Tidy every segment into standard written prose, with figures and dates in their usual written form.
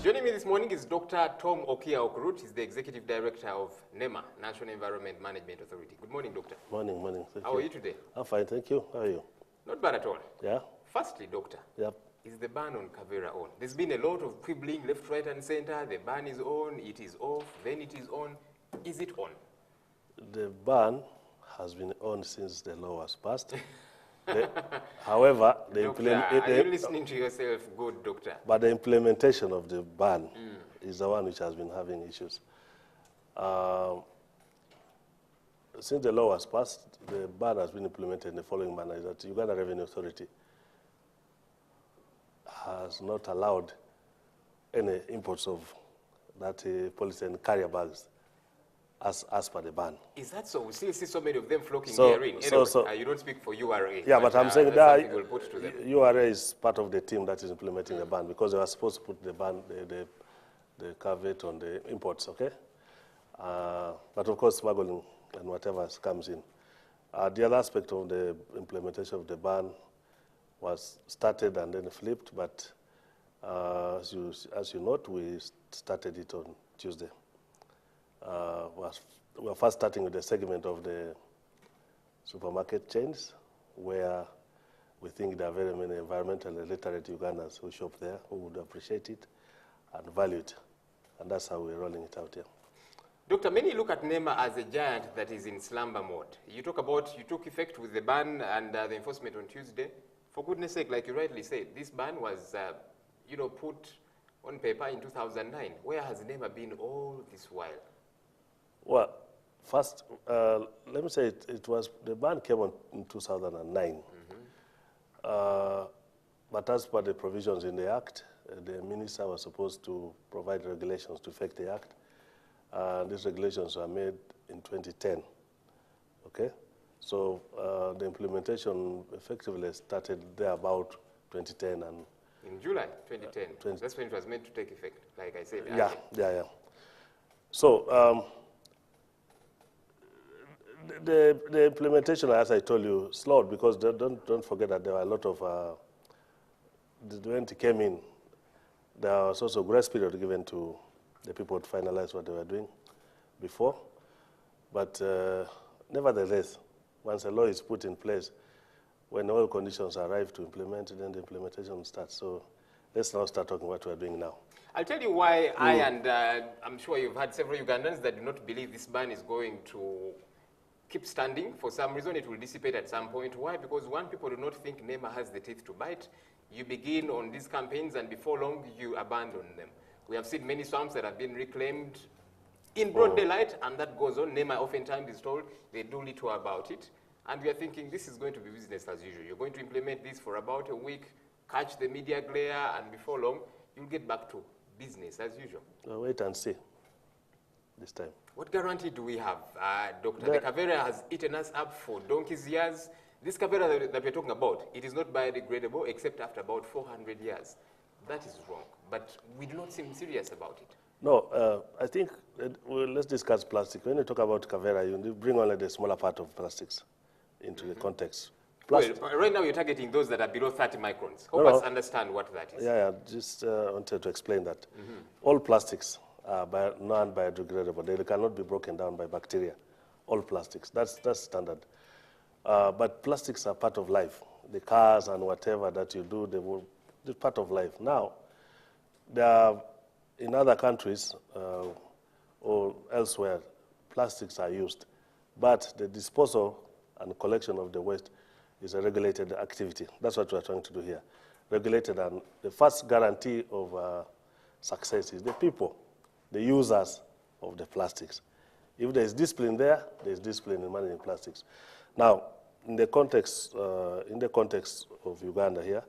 Joining me this morning is Dr. Tom Okia Okurut. He's the Executive Director of NEMA, National Environment Management Authority. Good morning, Doctor. Morning, morning. How are you today? I'm fine, thank you. How are you? Not bad at all. Yeah? Firstly, Doctor, Yep. is the ban on kaveera on? There's been a lot of quibbling left, right, and center. The ban is on, it is off, then it is on. Is it on? The ban has been on since the law was passed. However, Doctor, are you listening to yourself? Good, Doctor. But the implementation of the ban is the one which has been having issues. Since the law was passed, the ban has been implemented in the following manner: is that Uganda Revenue Authority has not allowed any imports of that polyethylene carrier bags as per the ban. Is that so? We still see so many of them flocking So- here in. so- Anyway, so- you don't speak for URA. Yeah, but I'm saying that's that something we'll put to them. URA is part of the team that is implementing the ban, because they were supposed to put the ban, the caveat on the imports, okay? But of course, smuggling and whatever comes in. The other aspect of the implementation of the ban was started and then flipped, but as you note, we started it on Tuesday. We're first starting with the segment of the supermarket chains, where we think there are very many environmentally literate Ugandans who shop there, who would appreciate it and value it. And that's how we're rolling it out here. Doctor, many look at NEMA as a giant that is in slumber mode. You talk about you took effect with the ban and the enforcement on Tuesday. For goodness sake, like you rightly said, this ban was put on paper in 2009. Where has NEMA been all this while? Well, first, let me say the ban came on in 2009. But as per the provisions in the Act, the minister was supposed to provide regulations to effect the Act. These regulations were made in 2010, okay? So the implementation effectively started there about 2010 and... In July 2010, that's when it was meant to take effect, like I said. Yeah. So the implementation, as I told you, slowed, because don't forget that there were a lot of, when it came in, there was also a grace period given to the people to finalize what they were doing before. But nevertheless, once a law is put in place, when all conditions arrive to implement it, then the implementation starts. So let's now start talking what we're doing now. I'll tell you why I'm sure you've had several Ugandans that do not believe this ban is going to keep standing. For some reason, it will dissipate at some point. Why? Because one, people do not think NEMA has the teeth to bite. You begin on these campaigns, and before long, you abandon them. We have seen many swamps that have been reclaimed in broad daylight, and that goes on. NEMA oftentimes is told they do little about it. And we are thinking this is going to be business as usual. You're going to implement this for about a week, catch the media glare, and before long, you'll get back to business as usual. Well, wait and see this time. What guarantee do we have, Doctor? The kaveera has eaten us up for donkey's years. This kaveera that we're talking about, it is not biodegradable except after about 400 years. That is wrong, but we do not seem serious about it. No, I think, let's discuss plastic. When you talk about kaveera, you bring only the smaller part of plastics into the context. Well, right now you're targeting those that are below 30 microns. Help us understand what that is. Yeah, just wanted to explain that. All plastics are non-biodegradable. They cannot be broken down by bacteria. All plastics, that's standard. But plastics are part of life. The cars and whatever that you do, they're part of life. Now, there are, in other countries or elsewhere, plastics are used. But the disposal and collection of the waste is a regulated activity. That's what we're trying to do here. Regulated, and the first guarantee of success is the people, the users of the plastics. If there's discipline there, there's discipline in managing plastics. Now, in the context of Uganda here,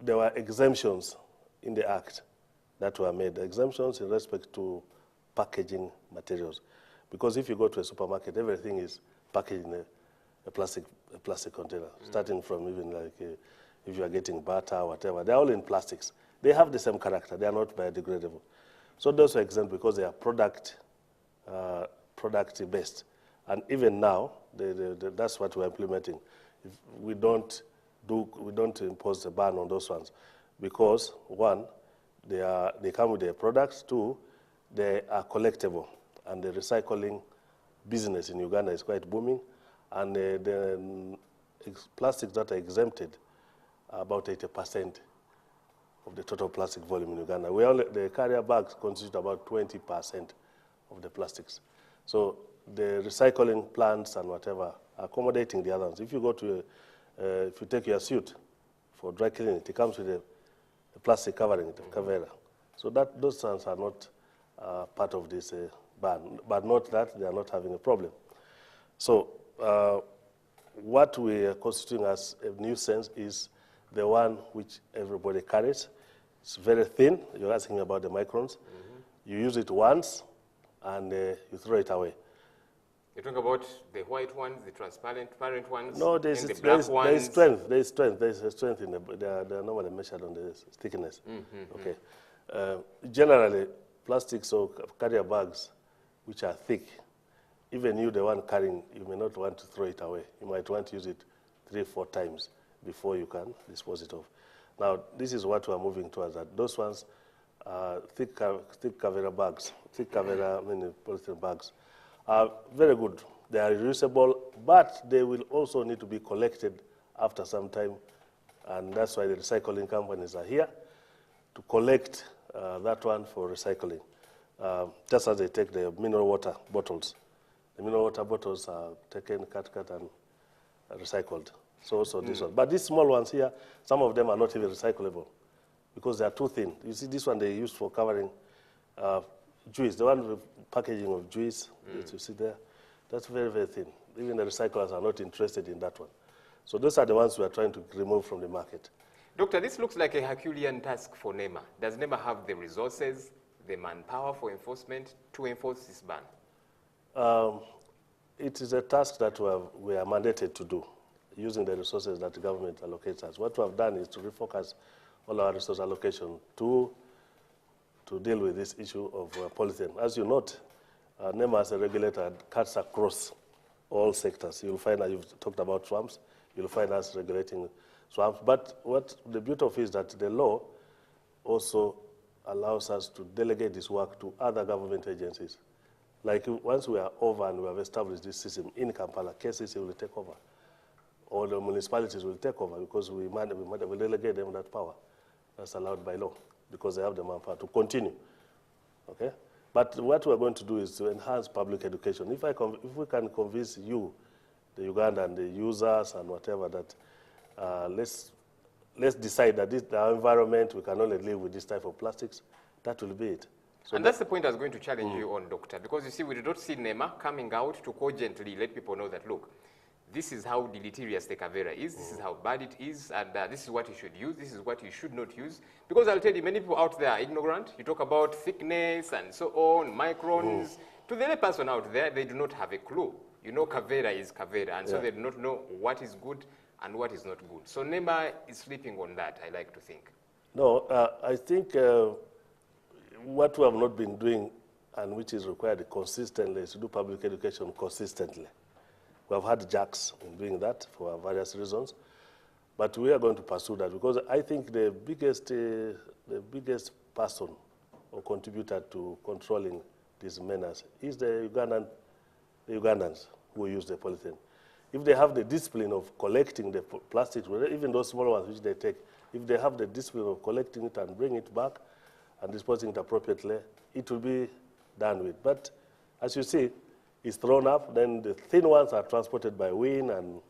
there were exemptions in the Act that were made, exemptions in respect to packaging materials. Because if you go to a supermarket, everything is packaged in a plastic container, starting from even like if you are getting butter, whatever, they're all in plastics. They have the same character. They are not biodegradable. So those are exempt because they are product-based. And even now, that's what we're implementing. If we don't impose a ban on those ones, because one, they come with their products too. They are collectible, and the recycling business in Uganda is quite booming, and the plastics that are exempted are about 80% of the total plastic volume in Uganda. The carrier bags constitute about 20% of the plastics. So the recycling plants and whatever are accommodating the others. If you go to, if you take your suit for dry cleaning, it comes with a plastic covering, the kaveera. So those ones are not part of this ban, but not that they are not having a problem. So what we are constituting as a nuisance is the one which everybody carries. It's very thin. You're asking about the microns. You use it once, and you throw it away. You talk about the white ones, the transparent ones, No, and the black ones. There's strength. There's strength. There's a strength in they are normally measured on the thickness. Okay. Generally, plastics or carrier bags, which are thick, even you, the one carrying, you may not want to throw it away. You might want to use it 3-4 times before you can dispose it off. Now, this is what we're moving towards. That those ones, thick kaveera bags, polythene bags, are very good. They are reusable, but they will also need to be collected after some time, and that's why the recycling companies are here to collect that one for recycling, just as they take the mineral water bottles. The mineral water bottles are taken, cut, and recycled. So also this one. But these small ones here, some of them are not even recyclable because they are too thin. You see this one they use for covering juice, the one with packaging of juice that you see there, that's very, very thin. Even the recyclers are not interested in that one. So those are the ones we are trying to remove from the market. Doctor, this looks like a Herculean task for NEMA. Does NEMA have the resources, the manpower for enforcement to enforce this ban? It is a task that we are mandated to do, using the resources that the government allocates us. What we have done is to refocus all our resource allocation to deal with this issue of polythene. As you note, NEMA as a regulator cuts across all sectors. You'll find that you've talked about swamps. You'll find us regulating swamps. But what the beauty of it is that the law also allows us to delegate this work to other government agencies. Like once we are over and we have established this system in Kampala, KCC will take over. Or the municipalities will take over because we delegate them that power. That's allowed by law because they have the manpower to continue. Okay? But what we're going to do is to enhance public education. If we can convince you, the Ugandan, the users and whatever, that let's decide that our environment, we can only live with this type of plastics, that will be it. So and that's the point I was going to challenge you on, Doctor, because you see, we did not see NEMA coming out to cogently let people know that, look, this is how deleterious the kaveera is, this is how bad it is, and this is what you should use, this is what you should not use. Because I'll tell you, many people out there are ignorant. You talk about thickness and so on, microns. To the layperson out there, they do not have a clue. You know, kaveera is kaveera, and so they do not know what is good and what is not good. So NEMA is sleeping on that, I like to think. No, I think what we have not been doing and which is required consistently is to do public education consistently. We have had jacks in doing that for various reasons, but we are going to pursue that because I think the biggest person or contributor to controlling these menace is the Ugandans who use the polythene. If they have the discipline of collecting the plastics, even those small ones which they take, if they have the discipline of collecting it and bring it back and disposing it appropriately, it will be done with. But as you see, it's thrown up, then the thin ones are transported by wind, and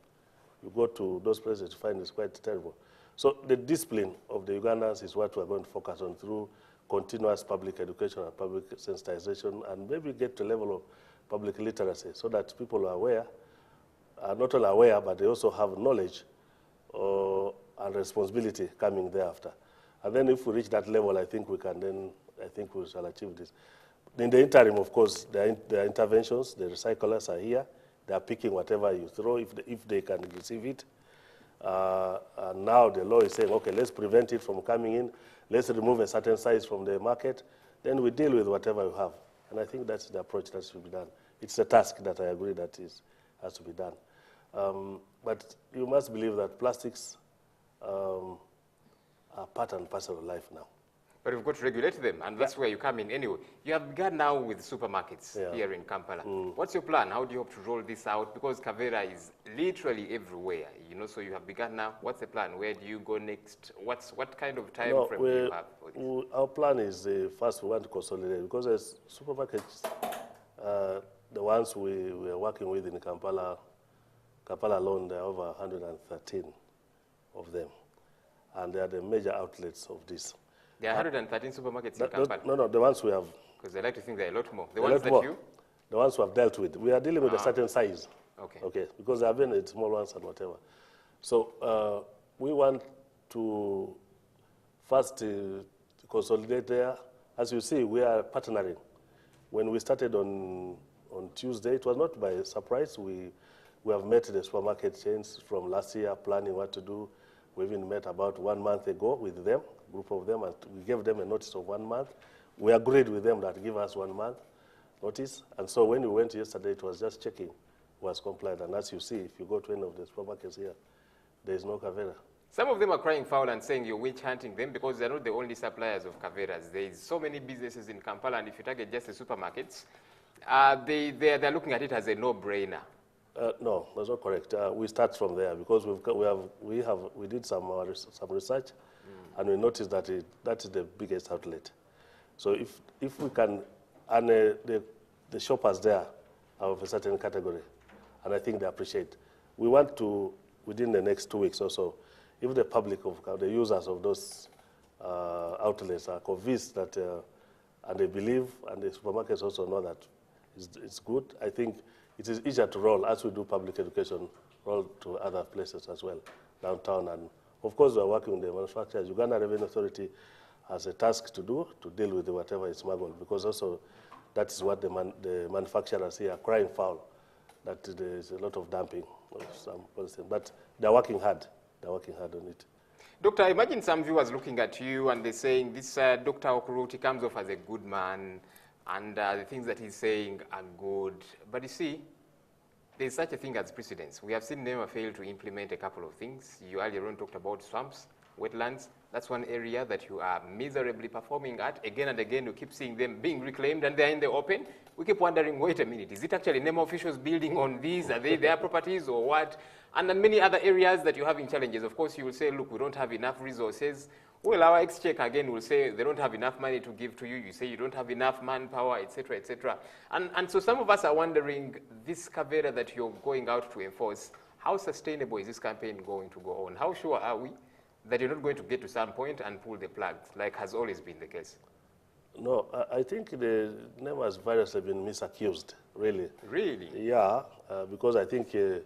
you go to those places to find it's quite terrible. So the discipline of the Ugandans is what we're going to focus on through continuous public education and public sensitization, and maybe get to a level of public literacy so that people are aware, are not only aware, but they also have knowledge and responsibility coming thereafter. And then if we reach that level, I think we shall achieve this. In the interim, of course, there are interventions. The recyclers are here. They are picking whatever you throw if they can receive it. And now the law is saying, okay, let's prevent it from coming in. Let's remove a certain size from the market. Then we deal with whatever you have. And I think that's the approach that should be done. It's a task that I agree that has to be done. But you must believe that plastics are part and parcel of life now. But we've got to regulate them, and that's where you come in anyway. You have begun now with supermarkets Yeah. here in Kampala. What's your plan? How do you hope to roll this out? Because kaveera is literally everywhere, you know, so you have begun now. What's the plan? Where do you go next? What kind of time frame do you have for this? Our plan is first we want to consolidate, because as supermarkets, the ones we are working with in Kampala alone, there are over 113 of them. And they are the major outlets of this. There are 113 supermarkets in Kampala? No, the ones we have. Because I like to think there are a lot more. The ones that you? The ones we have dealt with. We are dealing with a certain size. Okay. Okay, because there have been small ones and whatever. So we want to first consolidate there. As you see, we are partnering. When we started on Tuesday, it was not by surprise. We have met the supermarket chains from last year, planning what to do. We even met about 1 month ago with them, a group of them, and we gave them a notice of 1 month. We agreed with them that give us 1 month notice. And so when we went yesterday, it was just checking was compliant. And as you see, if you go to any of the supermarkets here, there is no kaveera. Some of them are crying foul and saying you're witch hunting them because they're not the only suppliers of kaveeras. There is so many businesses in Kampala, and if you target just the supermarkets, they're looking at it as a no-brainer. No, that's not correct. We start from there because we did some research, and we noticed that that is the biggest outlet. So if we can, and the shoppers there are of a certain category, and I think they appreciate. We want to, within the next 2 weeks or so, if the public, the users of those outlets are convinced that, and they believe, and the supermarkets also know that it's good, I think it is easier to roll, as we do public education, roll to other places as well, downtown. And of course, we are working with the manufacturers. Uganda Revenue Authority has a task to do to deal with whatever is smuggled, because also that is what the manufacturers here are crying foul, that there is a lot of dumping of some policy. But they're working hard. They're working hard on it. Doctor, imagine some viewers looking at you and they're saying, this Dr. Okurut, he comes off as a good man, and the things that he's saying are good. But you see, there's such a thing as precedence. We have seen NEMA fail to implement a couple of things. You earlier on talked about swamps, wetlands. That's one area that you are miserably performing at. Again and again, you keep seeing them being reclaimed and they're in the open. We keep wondering, wait a minute, is it actually NEMA officials building on these? Are they their properties or what? And then many other areas that you're having challenges. Of course, you will say, look, we don't have enough resources. Well, our exchequer again will say they don't have enough money to give to you. You say you don't have enough manpower, etc., etc. And so some of us are wondering, this kaveera that you're going out to enforce, how sustainable is this campaign going to go on? How sure are we that you're not going to get to some point and pull the plug, like has always been the case? No, I think the NEMA's virus have been misaccused, really. Really? Yeah, because I think the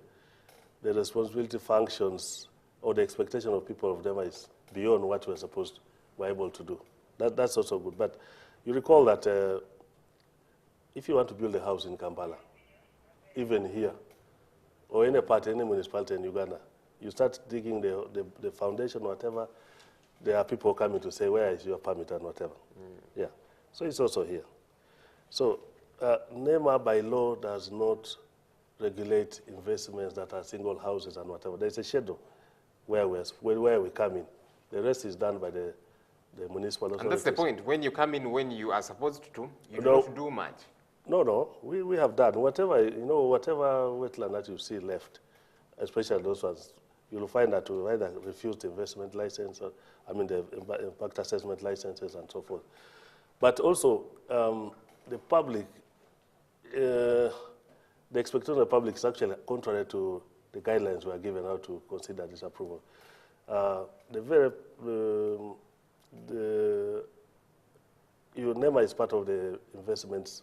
responsibility functions or the expectation of people of NEMA is beyond what we're able to do. That's also good. But you recall that if you want to build a house in Kampala, even here, or any part, any municipality in Uganda, you start digging the foundation or whatever, there are people coming to say, where is your permit and whatever. Yeah, so it's also here. So NEMA by law does not regulate investments that are single houses and whatever. There's a schedule where we come in. The rest is done by the municipal authorities. And that's the point. When you come in when you are supposed to, you don't do much. No, we have done whatever, whatever wetland that you see left, especially those ones, you'll find that we either refused investment license, or, the impact assessment licenses and so forth. But also, the public, the expectation of the public is actually contrary to the guidelines we are given how to consider this approval. NEMA is part of the investments,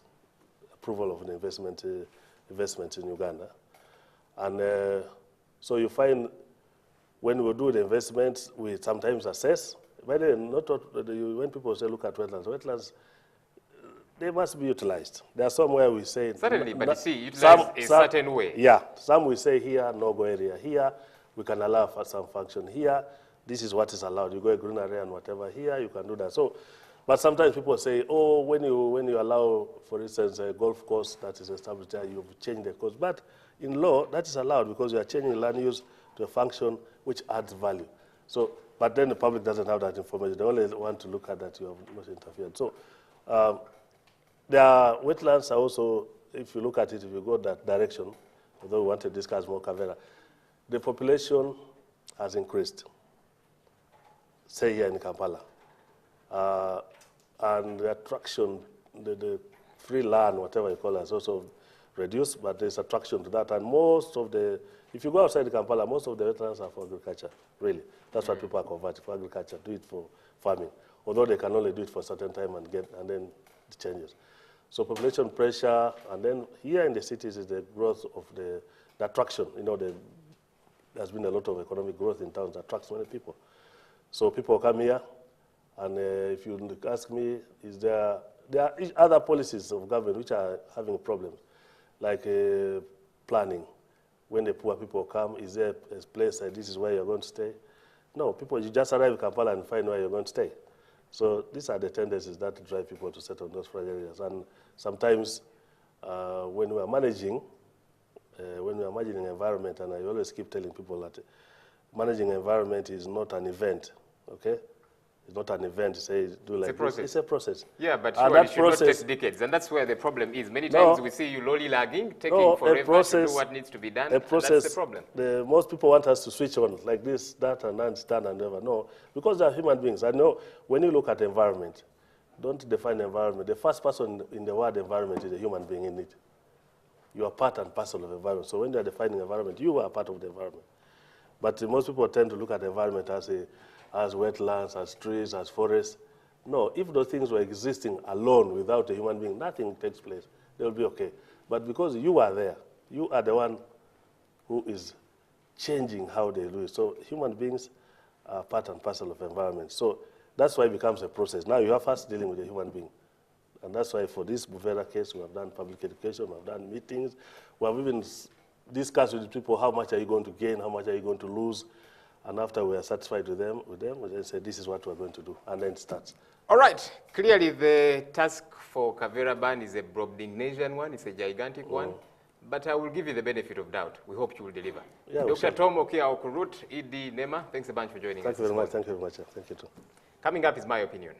approval of an investment in Uganda. And so you find when we do the investments, we sometimes assess. By the way, when people say look at wetlands, they must be utilized. There are some where we say... Certainly, but you see, utilized a certain way. Yeah, some we say here, no-go area. Here, we can allow for some function. Here, this is what is allowed. You go a green area and whatever. Here, you can do that. So, but sometimes people say, oh, when you allow, for instance, a golf course that is established there, you've changed the course. But in law, that is allowed because you are changing land use to a function which adds value. So But then the public doesn't have that information. They only want to look at that you have not interfered. So there are wetlands are also, if you look at it, if you go that direction, although we want to discuss more kaveera, the population has increased, say here in Kampala. And the attraction, the free land, whatever you call it, has also reduced, but there's attraction to that. And most of the, if you go outside Kampala, most of the wetlands are for agriculture, really. That's what people are converting for agriculture, do it for farming. Although they can only do it for a certain time and then it changes. So population pressure, and then here in the cities is the growth of the attraction. You know, there's been a lot of economic growth in towns that attracts many people. So people come here, and if you ask me, there are other policies of government which are having problems, like planning. When the poor people come, is there a place like this is where you're going to stay? No, you just arrive in Kampala and find where you're going to stay. So these are the tendencies that drive people to settle in those fragile areas. And sometimes when we are managing environment, and I always keep telling people that managing environment is not an event, okay? It's not an event to say, do like this. It's a process. Yeah, but surely it should not take decades, and that's where the problem is. Many times we see you lollylagging, taking forever to do what needs to be done, and that's the problem. Most people want us to switch on, like this, that, and then stand and never. No, because they are human beings. I know when you look at environment, don't define environment. The first person in the word environment is a human being in it. You are part and parcel of environment. So when you are defining environment, you are part of the environment. But most people tend to look at the environment as wetlands, as trees, as forests. No, if those things were existing alone without a human being, nothing takes place. They will be okay. But because you are there, you are the one who is changing how they do it. So human beings are part and parcel of environment. So that's why it becomes a process. Now you are first dealing with a human being. And that's why for this Buvera case, we have done public education, we have done meetings, we have even discussed with people how much are you going to gain, how much are you going to lose. And after we are satisfied with them, we then say, this is what we're going to do, and then it starts. All right. Clearly, the task for kaveera ban is a Brobdingnaesian one. It's a gigantic one. But I will give you the benefit of doubt. We hope you will deliver. Yeah, Dr. Tom Okia Okurut, ED NEMA, thanks a bunch for joining us. Thank you very much. Thank you very much. Thank you too. Coming up is my opinion.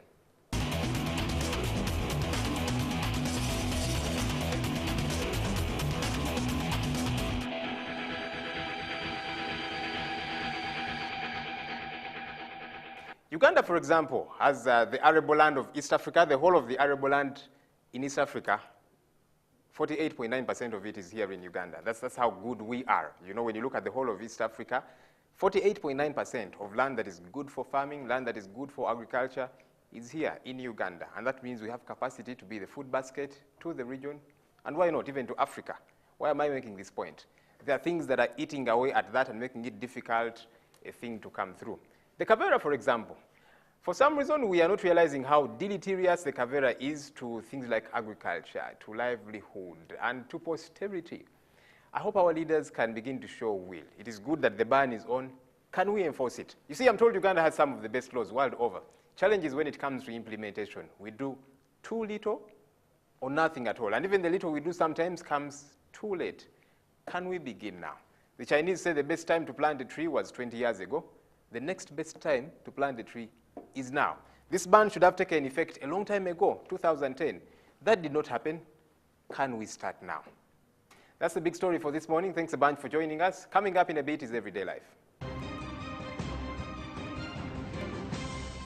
Uganda, for example, has the arable land of East Africa. The whole of the arable land in East Africa, 48.9% of it is here in Uganda. That's how good we are. You know, when you look at the whole of East Africa, 48.9% of land that is good for farming, land that is good for agriculture, is here in Uganda. And that means we have capacity to be the food basket to the region, and why not even to Africa? Why am I making this point? There are things that are eating away at that and making it difficult a thing to come through. The kaveera, for example, for some reason we are not realizing how deleterious the kaveera is to things like agriculture, to livelihood, and to posterity. I hope our leaders can begin to show will. It is good that the ban is on. Can we enforce it? You see, I'm told Uganda has some of the best laws world over. Challenge is when it comes to implementation. We do too little or nothing at all. And even the little we do sometimes comes too late. Can we begin now? The Chinese say the best time to plant a tree was 20 years ago. The next best time to plant a tree is now. This ban should have taken effect a long time ago, 2010. That did not happen. Can we start now? That's the big story for this morning. Thanks a bunch for joining us. Coming up in a bit is Everyday Life.